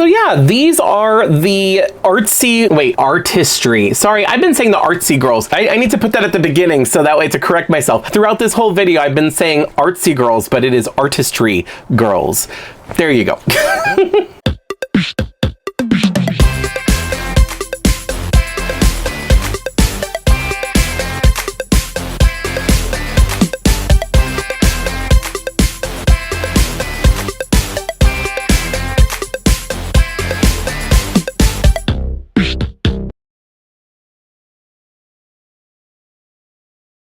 So yeah, these are the artistry. Sorry, I've been saying the artsy girls. I need to put that at the beginning so that way to correct myself. Throughout this whole video, I've been saying artsy girls, but it is artistry girls. There you go.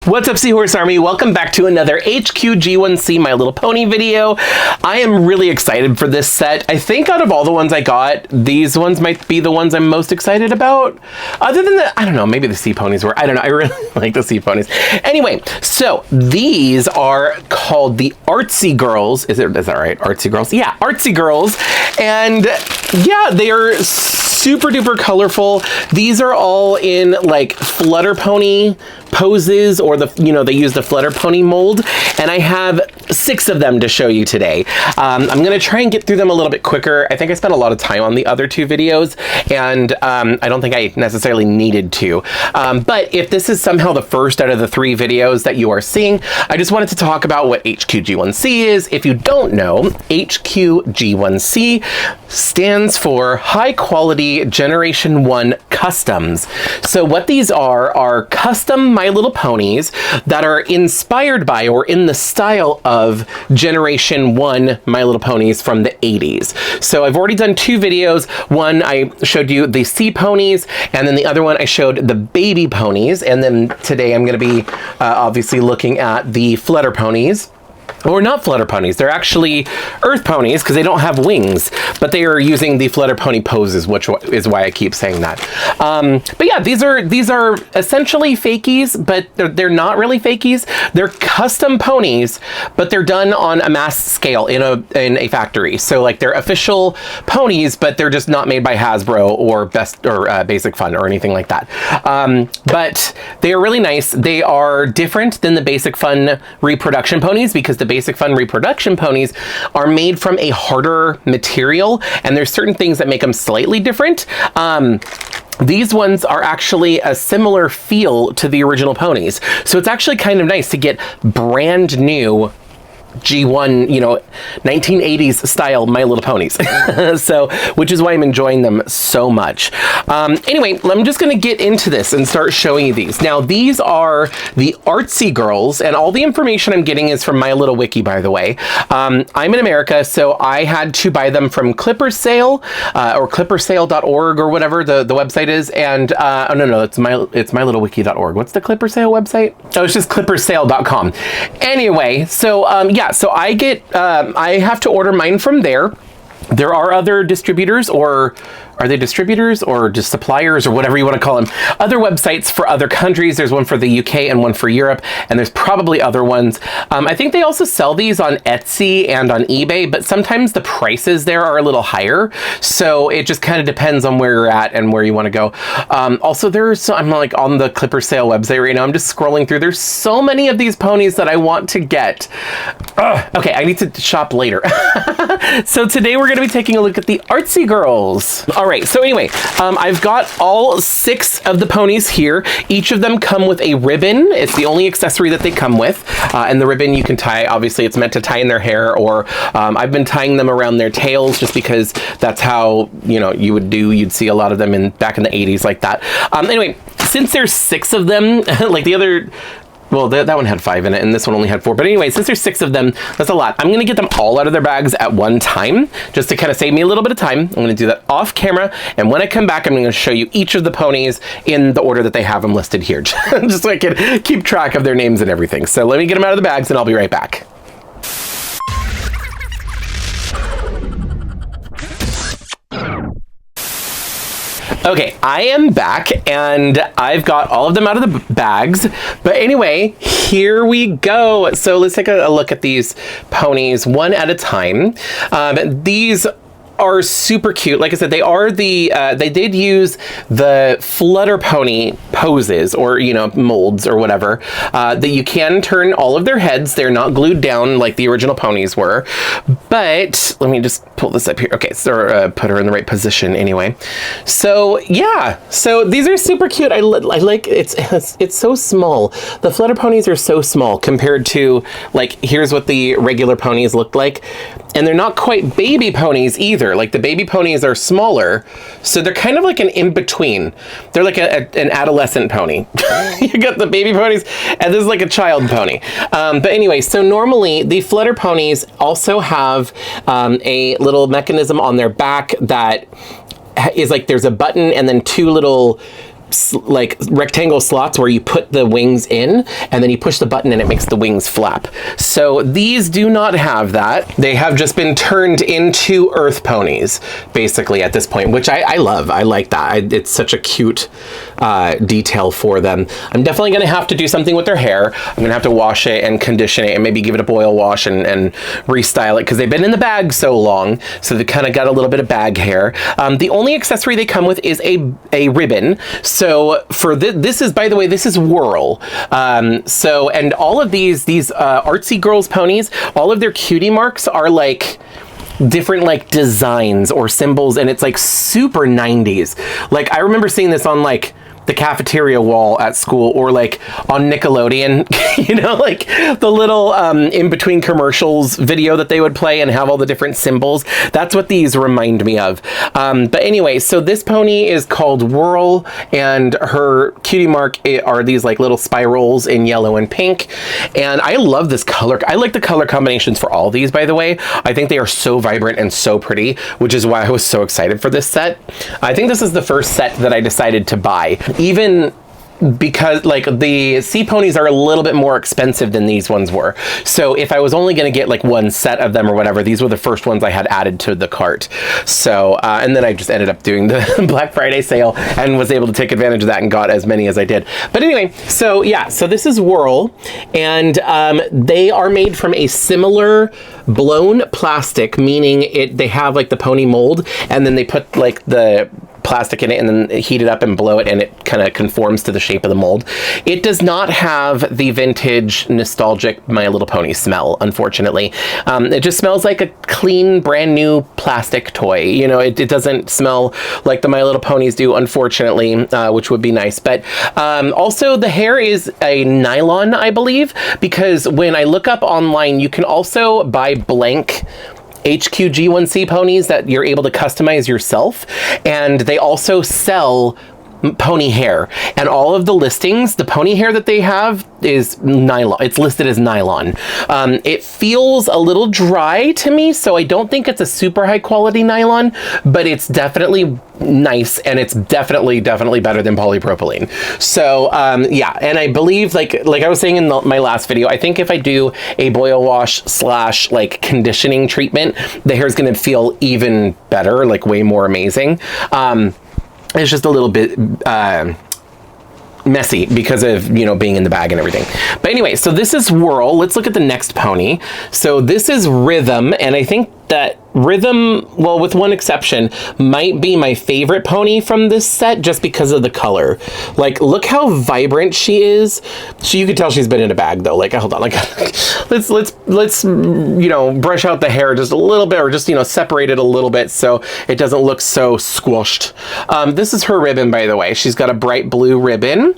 What's up, Seahorse Army? Welcome back to another HQG1C My Little Pony video. I am really excited for this set. I think out of all the ones I got, these ones might be the ones I'm most excited about. Other than the, I don't know, maybe the sea ponies were. I don't know. I really like the sea ponies. Anyway, so these are called the Artsy Girls. Is that right? Artsy Girls? Yeah, Artsy Girls. And yeah, they are super duper colorful. These are all in like Flutter Pony poses, or they use the Flutter Pony mold, and I have 6 of them to show you today. I'm gonna try and get through them a little bit quicker. I think I spent a lot of time on the other 2 videos, and I don't think I necessarily needed to. But if this is somehow the first out of the 3 videos that you are seeing, I just wanted to talk about what HQG1C is. If you don't know, HQG1C stands for High Quality Generation 1 Customs. So what these are custom My Little Ponies that are inspired by or in the style of Generation 1 My Little Ponies from the 80s. So I've already done 2 videos. One, I showed you the sea ponies, and then the other one I showed the baby ponies. And then today I'm going to be obviously looking at the Flutter Ponies. Or not Flutter Ponies, they're actually Earth Ponies because they don't have wings, but they are using the Flutter Pony poses, which is why I keep saying that. But yeah, these are essentially fakies, but they're not really fakies. They're custom ponies, but they're done on a mass scale in a factory. So like they're official ponies, but they're just not made by Hasbro or Basic Fun or anything like that. But they are really nice. They are different than the Basic Fun reproduction ponies because the Basic Fun reproduction ponies are made from a harder material, and there's certain things that make them slightly different. These ones are actually a similar feel to the original ponies. So it's actually kind of nice to get brand new G1, 1980s style My Little Ponies. So, which is why I'm enjoying them so much. Anyway, I'm just going to get into this and start showing you these. Now, these are the Artsy Girls, and all the information I'm getting is from My Little Wiki, by the way. I'm in America, so I had to buy them from Clipper Sale, or clippersale.org or whatever the website is. And, oh, no, it's mylittlewiki.org. What's the Clipper Sale website? Oh, it's just clippersale.com. Anyway, so, yeah, so I have to order mine from there. There are other distributors, or are they distributors or just suppliers or whatever you want to call them? Other websites for other countries. There's one for the UK and one for Europe, and there's probably other ones. I think they also sell these on Etsy and on eBay, but sometimes the prices there are a little higher. So it just kind of depends on where you're at and where you want to go. Also, I'm like on the Clipper Sale website right now. I'm just scrolling through. There's so many of these ponies that I want to get. Okay, I need to shop later. So today we're going to be taking a look at the Artsy Girls. All right, so anyway, I've got all 6 of the ponies here. Each of them come with a ribbon. It's the only accessory that they come with. And the ribbon you can tie, obviously it's meant to tie in their hair, or I've been tying them around their tails just because that's how, you'd see a lot of them back in the 80s like that. Anyway, since there's 6 of them, like the other... Well, that one had 5 in it, and this one only had 4. But anyway, since there's 6 of them, that's a lot. I'm going to get them all out of their bags at one time, just to kind of save me a little bit of time. I'm going to do that off camera, and when I come back, I'm going to show you each of the ponies in the order that they have them listed here, just so I can keep track of their names and everything. So let me get them out of the bags, and I'll be right back. Okay, I am back, and I've got all of them out of the bags. But anyway, here we go. So let's take a look at these ponies one at a time. These are super cute. Like I said, they did use the Flutter Pony poses or, you know, molds or whatever, that you can turn all of their heads. They're not glued down like the original ponies were. But let me just pull this up here. Okay, so put her in the right position anyway. So yeah, so these are super cute. I like it's so small. The Flutter ponies are so small compared to, like, here's what the regular ponies look like. And they're not quite baby ponies either. Like, the baby ponies are smaller, so they're kind of like an in-between. They're like an adolescent pony. You got the baby ponies, and this is like a child pony. But anyway, so normally the Flutter ponies also have a little mechanism on their back that is like, there's a button and then two little like rectangle slots where you put the wings in, and then you push the button and it makes the wings flap. So these do not have that. They have just been turned into earth ponies basically at this point, which I love. I like that. It's such a cute detail for them. I'm definitely gonna have to do something with their hair. I'm gonna have to wash it and condition it and maybe give it a boil wash and restyle it, because they've been in the bag so long, so they kind of got a little bit of bag hair. The only accessory they come with is a ribbon. So for this is, by the way, this is Whirl. So, and all of these artsy girls ponies, all of their cutie marks are like different like designs or symbols, and it's like super 90s. Like, I remember seeing this on like the cafeteria wall at school, or like on Nickelodeon, you know, like the little in between commercials video that they would play and have all the different symbols. That's what these remind me of. But anyway, so this pony is called Whirl, and her cutie mark are these like little spirals in yellow and pink. And I love this color. I like the color combinations for all these, by the way. I think they are so vibrant and so pretty, which is why I was so excited for this set. I think this is the first set that I decided to buy, even because like the sea ponies are a little bit more expensive than these ones were. So if I was only going to get like one set of them or whatever, these were the first ones I had added to the cart. So, and then I just ended up doing the Black Friday sale and was able to take advantage of that and got as many as I did. But anyway, so yeah, so this is Whirl, and they are made from a similar blown plastic, meaning they have like the pony mold, and then they put like the plastic in it and then heat it up and blow it, and it kind of conforms to the shape of the mold. It does not have the vintage nostalgic My Little Pony smell, unfortunately. It just smells like a clean, brand new plastic toy. You know, it doesn't smell like the My Little Ponies do, unfortunately, which would be nice. But also the hair is a nylon, I believe, because when I look up online, you can also buy blank HQG1C ponies that you're able to customize yourself, and they also sell pony hair, and all of the listings, the pony hair that they have is nylon. It's listed as nylon. It feels a little dry to me, so I don't think it's a super high quality nylon, but it's definitely nice, and it's definitely better than polypropylene. So yeah, and I believe like I was saying in my last video, I think if I do a boil wash / like conditioning treatment, the hair is going to feel even better, like way more amazing. It's just a little bit messy because of, you know, being in the bag and everything. But anyway, so this is Whirl. Let's look at the next pony. So this is Rhythm, and I think that Rhythm, well, with one exception, might be my favorite pony from this set just because of the color. Like, look how vibrant she is. You could tell she's been in a bag though. Like, hold on, like let's you know, brush out the hair just a little bit, or just, you know, separate it a little bit so it doesn't look so squished. This is her ribbon, by the way. She's got a bright blue ribbon,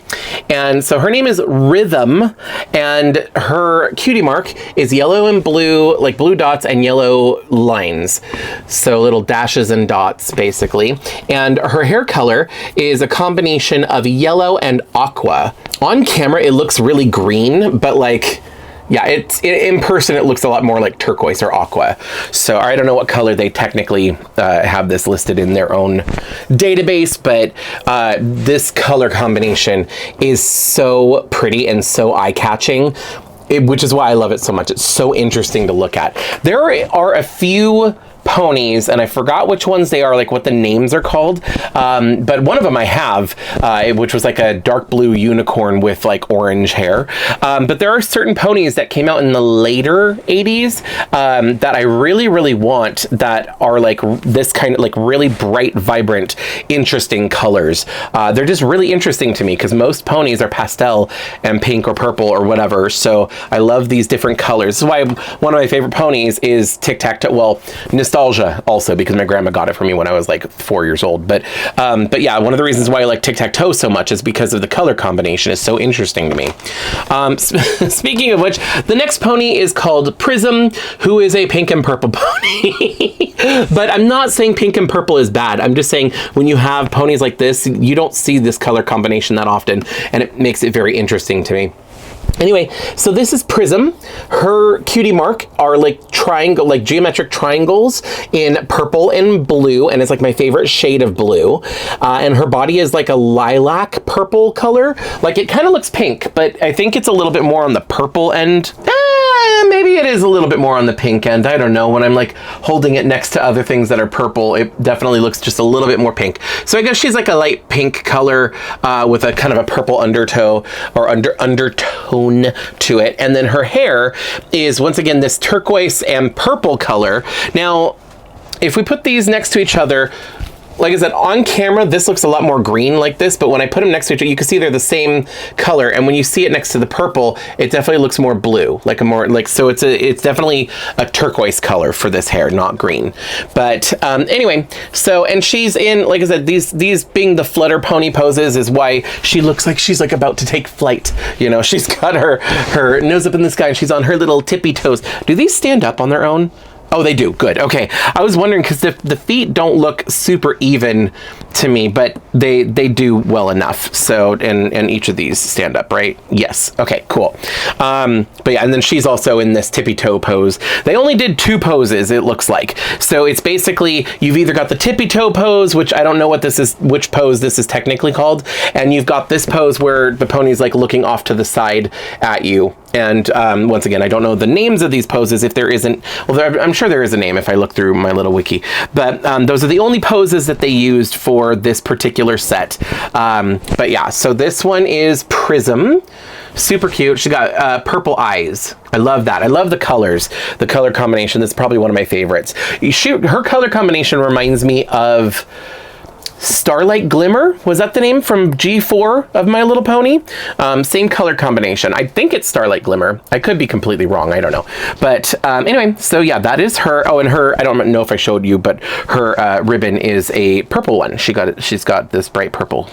and so her name is Rhythm, and her cutie mark is yellow and blue, like blue dots and yellow lines, so little dashes and dots basically. And her hair color is a combination of yellow and aqua. On camera it looks really green, but like, yeah, in person it looks a lot more like turquoise or aqua. So I don't know what color they technically have this listed in their own database, but this color combination is so pretty and so eye-catching, which is why I love it so much. It's so interesting to look at. There are a few ponies, and I forgot which ones they are, like what the names are called. But one of them I have, which was like a dark blue unicorn with like orange hair. But there are certain ponies that came out in the later 80s that I really, really want, that are like this kind of like really bright, vibrant, interesting colors. They're just really interesting to me because most ponies are pastel and pink or purple or whatever. So I love these different colors. This is why one of my favorite ponies is TicToc. Well, nostalgia also, because my grandma got it for me when I was like 4 years old. But yeah, one of the reasons why I like tic-tac-toe so much is because of the color combination. Is so interesting to me. Speaking of which, the next pony is called Prism, who is a pink and purple pony. But I'm not saying pink and purple is bad. I'm just saying when you have ponies like this, you don't see this color combination that often, and it makes it very interesting to me. Anyway, so this is Prism. Her cutie mark are like triangle, like geometric triangles in purple and blue, and it's like my favorite shade of blue. And her body is like a lilac purple color. Like it kind of looks pink, but I think it's a little bit more on the purple end. Maybe it is a little bit more on the pink end. I don't know. When I'm like holding it next to other things that are purple, it definitely looks just a little bit more pink. So I guess she's like a light pink color with a kind of a purple undertow or undertone to it. And then her hair is once again this turquoise and purple color. Now, if we put these next to each other, like I said, on camera, this looks a lot more green like this, but when I put them next to each other, you can see they're the same color. And when you see it next to the purple, it definitely looks more blue, like a more like, so it's definitely a turquoise color for this hair, not green. But anyway, so, and she's in, like I said, these being the flutter pony poses is why she looks like she's like about to take flight. You know, she's got her nose up in the sky and she's on her little tippy toes. Do these stand up on their own? Oh, they do. Good. Okay. I was wondering because the feet don't look super even to me, but they do well enough. So, and each of these stand up, right? Yes. Okay, cool. But yeah, and then she's also in this tippy toe pose. They only did 2 poses, it looks like. So it's basically, you've either got the tippy toe pose, which I don't know what this is, which pose this is technically called. And you've got this pose where the pony's like looking off to the side at you. And once again, I don't know the names of these poses. If there isn't, well, I'm sure there is a name if I look through my little wiki. But those are the only poses that they used for this particular set. But yeah, so this one is Prism. Super cute. She got purple eyes. I love that. I love the colors, the color combination. That's probably one of my favorites. Her color combination reminds me of Starlight Glimmer. Was that the name from G4 of My Little Pony? Same color combination. I think it's Starlight Glimmer. I could be completely wrong. I don't know. But anyway, so yeah, that is her. Oh, and her, I don't know if I showed you, but her ribbon is a purple one. She's got this bright purple.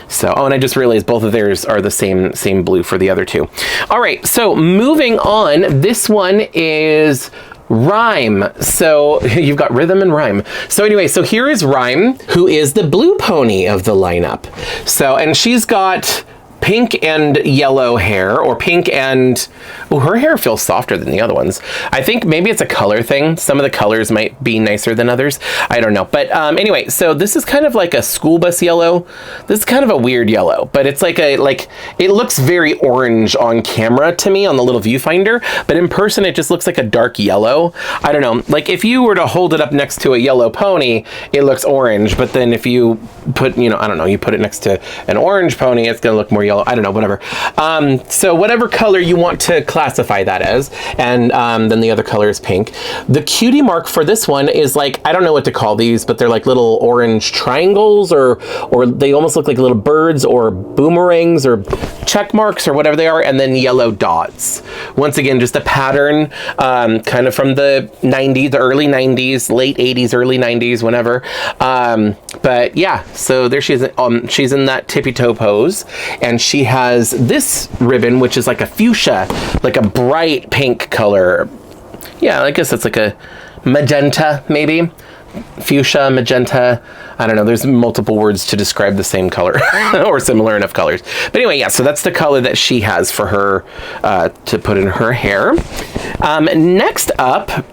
So, oh, and I just realized both of theirs are the same blue for the other 2. All right, so moving on, this one is Rhyme. So you've got rhythm and rhyme. So anyway, so here is Rhyme, who is the blue pony of the lineup. So, and she's got pink and yellow hair, or pink and, oh, her hair feels softer than the other ones. I think maybe it's a color thing. Some of the colors might be nicer than others. I don't know. But anyway, so this is kind of like a school bus yellow. This is kind of a weird yellow, but it's like it looks very orange on camera to me on the little viewfinder, but in person it just looks like a dark yellow. I don't know. Like if you were to hold it up next to a yellow pony, it looks orange, but then if you put, you know, I don't know, you put it next to an orange pony, it's going to look more yellow. I don't know, whatever. So whatever color you want to classify that as, and then the other color is pink. The cutie mark for this one is like, I don't know what to call these, but they're like little orange triangles, or they almost look like little birds or boomerangs or check marks or whatever they are, and then yellow dots. Once again, just a pattern kind of from the 90s, the early 90s, late 80s, early 90s, whenever. But yeah, so there she is. She's in that tippy toe pose, and she has this ribbon, which is like a fuchsia, like a bright pink color. Yeah, I guess it's like a magenta, maybe. Fuchsia, magenta, I don't know, there's multiple words to describe the same color or similar enough colors. But anyway, yeah, so that's the color that she has for her to put in her hair. Next up,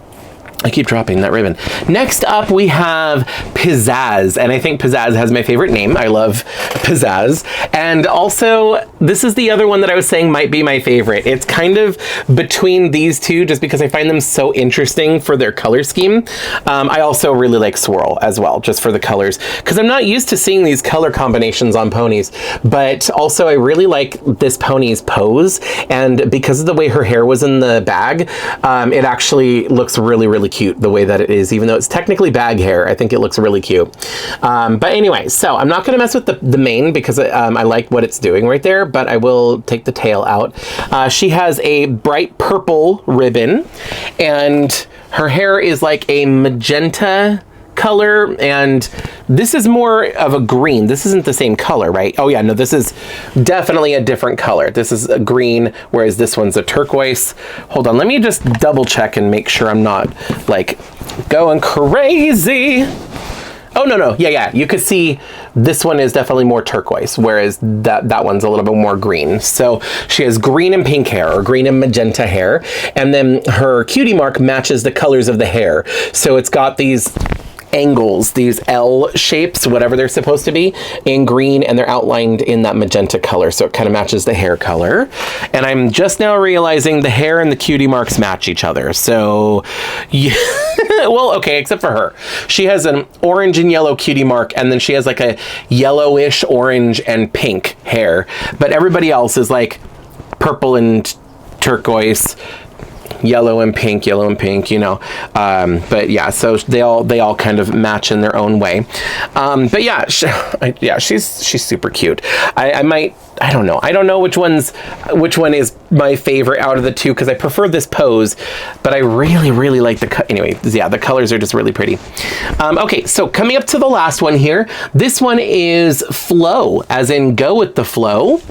I keep dropping that ribbon. Next up, we have Pizzazz, and I think Pizzazz has my favorite name. I love Pizzazz. And also, this is the other one that I was saying might be my favorite. It's kind of between these two, just because I find them so interesting for their color scheme. I also really like Swirl as well, just for the colors, because I'm not used to seeing these color combinations on ponies, but also I really like this pony's pose, and because of the way her hair was in the bag, it actually looks really, really cute the way that it is, even though it's technically bag hair. I think it looks really cute. But anyway, so I'm not going to mess with the mane because I like what it's doing right there, but I will take the tail out. She has a bright purple ribbon, and her hair is like a magenta color, and this is more of a green. This isn't the same color, right? Oh yeah, no, this is definitely a different color. This is a green, whereas this one's a turquoise. Hold on, let me just double check and make sure I'm not like going crazy. Oh, no, yeah, you could see this one is definitely more turquoise, whereas that one's a little bit more green. So she has green and pink hair, or green and magenta hair, and then her cutie mark matches the colors of the hair. So it's got these angles, these L shapes, whatever they're supposed to be, in green, and they're outlined in that magenta color, so it kind of matches the hair color. And I'm just now realizing the hair and the cutie marks match each other. So yeah. Well, okay, except for her. She has an orange and yellow cutie mark, and then she has like a yellowish orange and pink hair, but everybody else is like purple and turquoise, yellow and pink, you know. But yeah, so they all kind of match in their own way. But yeah, she's super cute. I don't know which one is my favorite out of the two, because I prefer this pose, but I really like anyway, yeah, the colors are just really pretty. Okay, so coming up to the last one here, this one is Flow, as in go with the flow.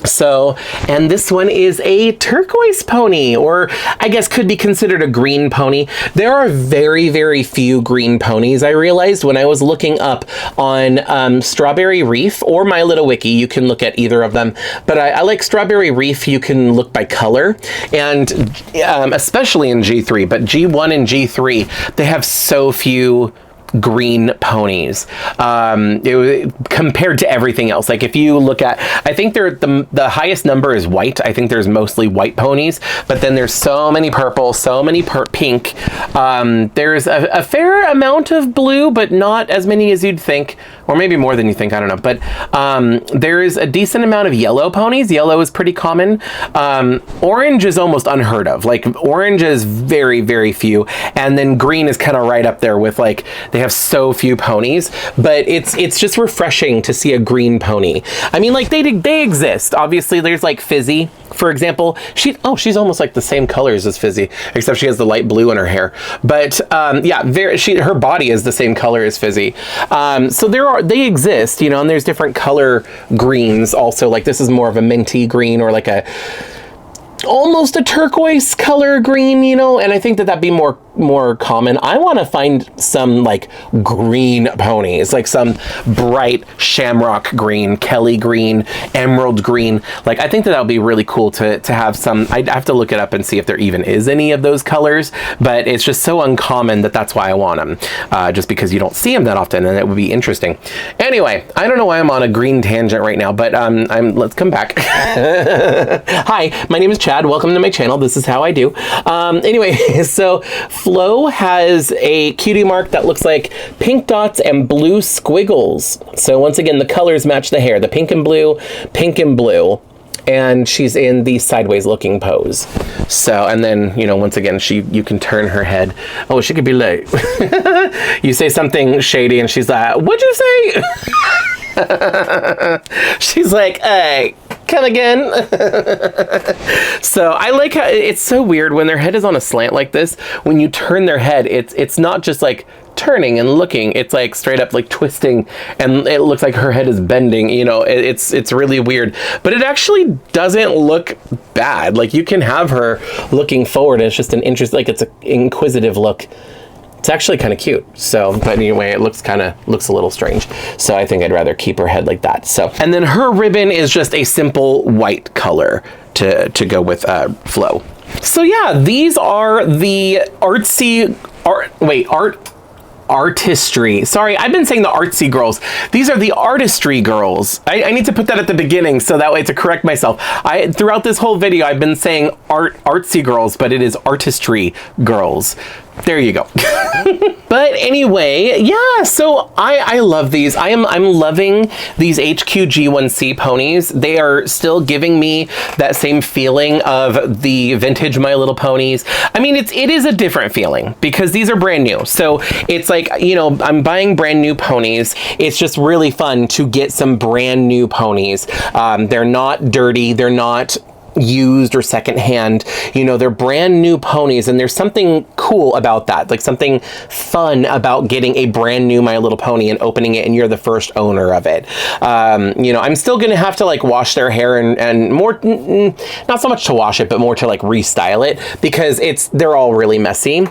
So, and this one is a turquoise pony, or I guess could be considered a green pony. There are very few green ponies. I realized when I was looking up on Strawberry Reef or My Little Wiki. You can look at either of them, but I like Strawberry Reef. You can look by color, and especially in G3, but G1 and G3, they have so few green ponies compared to everything else. Like if you look at, I think the highest number is white. I think there's mostly white ponies, but then there's so many purple, so many pink. There's a fair amount of blue, but not as many as you'd think, or maybe more than you think, I don't know. But there is a decent amount of yellow ponies. Yellow is pretty common. Orange is almost unheard of. Like orange is very few, and then green is kind of right up there with, like, they have so few ponies, but it's just refreshing to see a green pony. I mean, like they exist. Obviously, there's like Fizzy, for example. She's almost like the same colors as Fizzy, except she has the light blue in her hair. But yeah, her body is the same color as Fizzy. So they exist, you know, and there's different color greens also. Like this is more of a minty green, or like almost a turquoise color green, you know, and I think that'd be more common. I want to find some like green ponies, like some bright shamrock green, Kelly green, emerald green. Like I think that would be really cool to have some. I'd have to look it up and see if there even is any of those colors, but it's just so uncommon that's why I want them, just because you don't see them that often, and it would be interesting. Anyway, I don't know why I'm on a green tangent right now, but let's come back. Hi, my name is Chad. Welcome to my channel. This is how I do. Anyway, so Flo has a cutie mark that looks like pink dots and blue squiggles. So once again, the colors match the hair, the pink and blue, and she's in the sideways looking pose. So, and then, you know, once again, you can turn her head. Oh, she could be late. You say something shady and she's like, what'd you say? She's like, hey, come again. So I like how it's so weird when their head is on a slant like this. When you turn their head, it's not just like turning and looking, it's like straight up like twisting, and it looks like her head is bending, you know. It's really weird, but it actually doesn't look bad. Like you can have her looking forward, and it's just an interest, like it's an inquisitive look. It's actually kind of cute. So, but anyway, it looks a little strange. So I think I'd rather keep her head like that. So, and then her ribbon is just a simple white color to go with Flo. So yeah, these are the artsy Artistry. Sorry, I've been saying the artsy girls. These are the artistry girls. I need to put that at the beginning so that way to correct myself. Throughout this whole video, I've been saying artsy girls, but it is artistry girls. There you go. But anyway, yeah, so I love these. I'm loving these HQG1C ponies. They are still giving me that same feeling of the vintage My Little Ponies. I mean, it is a different feeling because these are brand new. So it's like, you know, I'm buying brand new ponies. It's just really fun to get some brand new ponies. They're not dirty. They're not used or secondhand, you know, they're brand new ponies, and there's something cool about that, like something fun about getting a brand new My Little Pony and opening it and you're the first owner of it. You know, I'm still gonna have to like wash their hair and more, not so much to wash it, but more to like restyle it because they're all really messy,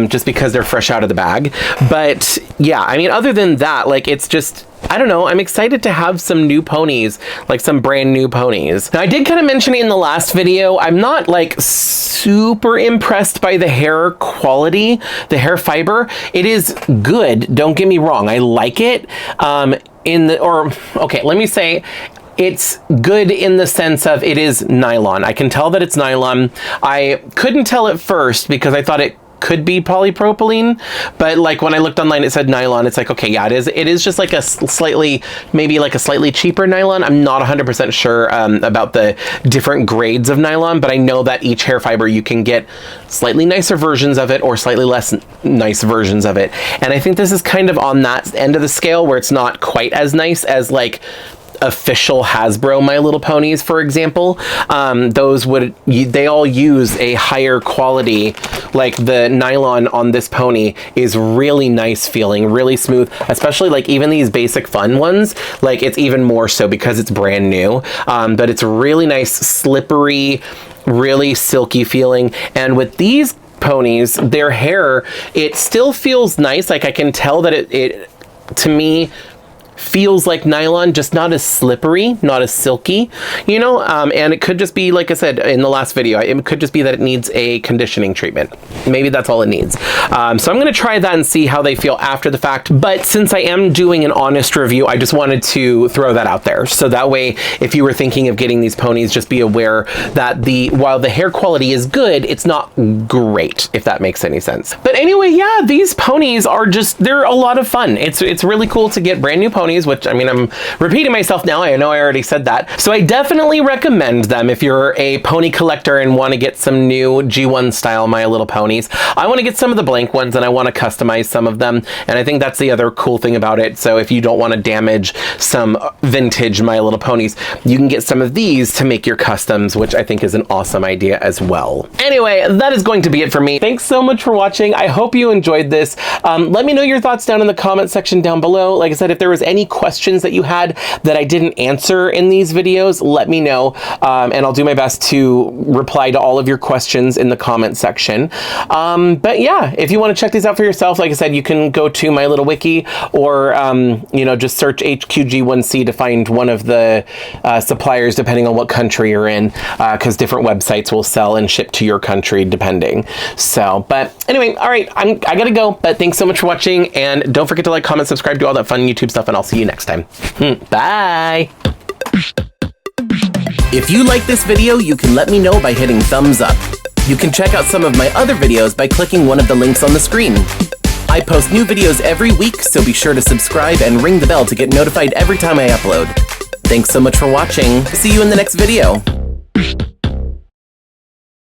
just because they're fresh out of the bag. But yeah, I mean, other than that, like it's just, I don't know, I'm excited to have some new ponies, like some brand new ponies. Now, I did kind of mention it in the last video, I'm not like super impressed by the hair quality, the hair fiber. It is good, don't get me wrong, I like it. Okay, let me say, it's good in the sense of it is nylon. I can tell that it's nylon. I couldn't tell at first because I thought it could be polypropylene, but like when I looked online, it said nylon. It's like, okay, yeah, it is just like a slightly cheaper nylon. I'm not 100% sure about the different grades of nylon, but I know that each hair fiber, you can get slightly nicer versions of it or slightly less nice versions of it. And I think this is kind of on that end of the scale where it's not quite as nice as like official Hasbro My Little Ponies, for example. They all use a higher quality, like the nylon on this pony is really nice feeling, really smooth, especially like even these basic fun ones, like it's even more so because it's brand new, but it's really nice, slippery, really silky feeling. And with these ponies, their hair, it still feels nice. Like I can tell that it to me, feels like nylon, just not as slippery, not as silky, you know, and it could just be, like I said in the last video, it could just be that it needs a conditioning treatment. Maybe that's all it needs. So I'm going to try that and see how they feel after the fact. But since I am doing an honest review, I just wanted to throw that out there. So that way, if you were thinking of getting these ponies, just be aware that while the hair quality is good, it's not great, if that makes any sense. But anyway, yeah, these ponies are they're a lot of fun. It's really cool to get brand new ponies, which, I mean, I'm repeating myself now. I know I already said that. So I definitely recommend them if you're a pony collector and want to get some new G1 style My Little Ponies. I want to get some of the blank ones and I want to customize some of them. And I think that's the other cool thing about it. So if you don't want to damage some vintage My Little Ponies, you can get some of these to make your customs, which I think is an awesome idea as well. Anyway, that is going to be it for me. Thanks so much for watching. I hope you enjoyed this. Let me know your thoughts down in the comment section down below. Like I said, if there was any questions that you had that I didn't answer in these videos, let me know, and I'll do my best to reply to all of your questions in the comment section. But yeah, if you want to check these out for yourself, like I said, you can go to my little wiki or you know, just search HQG1C to find one of the suppliers depending on what country you're in, because different websites will sell and ship to your country depending. So, but anyway, all right, I gotta go, but thanks so much for watching, and don't forget to like, comment, subscribe, do all that fun YouTube stuff, and I'll see you next time. Bye! If you like this video, you can let me know by hitting thumbs up. You can check out some of my other videos by clicking one of the links on the screen. I post new videos every week, so be sure to subscribe and ring the bell to get notified every time I upload. Thanks so much for watching. See you in the next video.